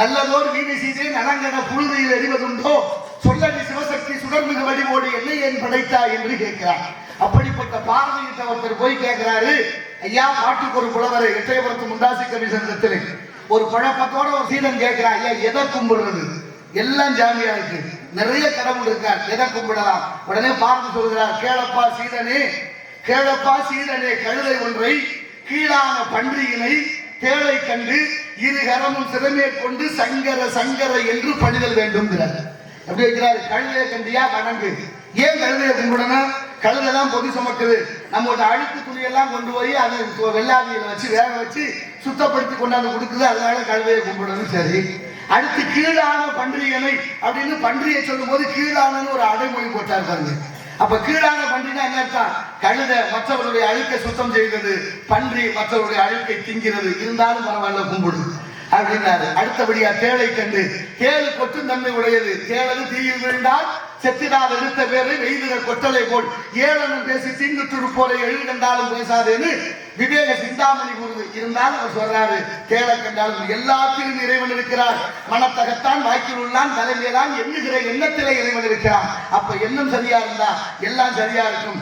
நல்லதோர் வீதி செய்தே நலங்கட புழுதியில் எறிவதுண்டோ சொல்லடி சிவசக்தி சுடர்மிகு வடிவோடு என்னை ஏன் படைத்தா என்று கேட்கிறார். அப்படிப்பட்ட பார்வையிட்ட ஒருத்தர் போய் கேட்கிறாரு, ஐயா பாட்டுக்கு ஒரு புலவரை எட்டயபுரத்து முண்டாசி கவிசந்தத்தில் ஒரு குழப்பத்தோட ஒரு சீடன் கேட்கிறான், ஐயா எதை கும்பிடுறது? எல்லாம் ஜாமியா இருக்கு, நிறைய கடவுள் இருக்கார், எதை கும்பிடலாம்? உடனே பார்த்து சொல்கிறார், கேளப்பா சீடனே, கேளப்பா சீடனே, கழுதை ஒன்றை கீழான பன்றியினை தேளை கண்டு இரு கரமும் சிறமே கொண்டு சங்கர சங்கர என்று பணிதல் வேண்டும். அப்படி வைக்கிறாரு. கழுதையை கண்டியா வணங்கு. ஏன் கழுதையை கும்பிடணும்? கழுதை தான் பொதி சுமக்குது. நம்மளோட அழுக்கு துணியெல்லாம் கொண்டு போய் அது வெள்ளாவியில வச்சு வேக வச்சு சுத்தப்படுத்தி கொண்டாந்து கொடுக்குது, அதனால கழுதையை கும்பிடணும். சரி, அடுத்து கீழான பன்றியனை அப்படின்னு பன்றியை சொல்லும் போது கீழானன்னு ஒரு அடைமொழி போட்டார் பாருங்க. அப்ப கீழான பன்றினா என்ன அர்த்தம்? கழுதை மற்றவருடைய அழுக்கை சுத்தம் செய்கிறது, பன்றி மற்றவருடைய அழுக்கை திங்கிறது, இருந்தாலும் பரவாயில்ல கும்பிடு அப்படின்னாரு. அடுத்தபடியா தேளை கண்டு, தேளு கொட்டும் தன்மை உடையது, தேளது தீயில் விழுந்தால் செத்திடாத எடுத்த பேரை வெய்திர கொட்டலை போல் ஏளனம் பேசி தீங்குற்று போல எழுதி கண்டாலும் பேசாதேன்னு விவேக சிந்தாமணி கூறுது. இருந்தாலும் அவர் சொல்றாரு, தேளை கண்டாலும் எல்லாத்திலும் இறைவன் இருக்கிறார், மனத்தகத்தான் வாக்கில் உள்ளான், தலைமையிலான் எண்ணுகிற எண்ணத்திலே இறைவன் இருக்கிறான். அப்ப எண்ணம் சரியா இருந்தா எல்லாம் சரியா இருக்கும்.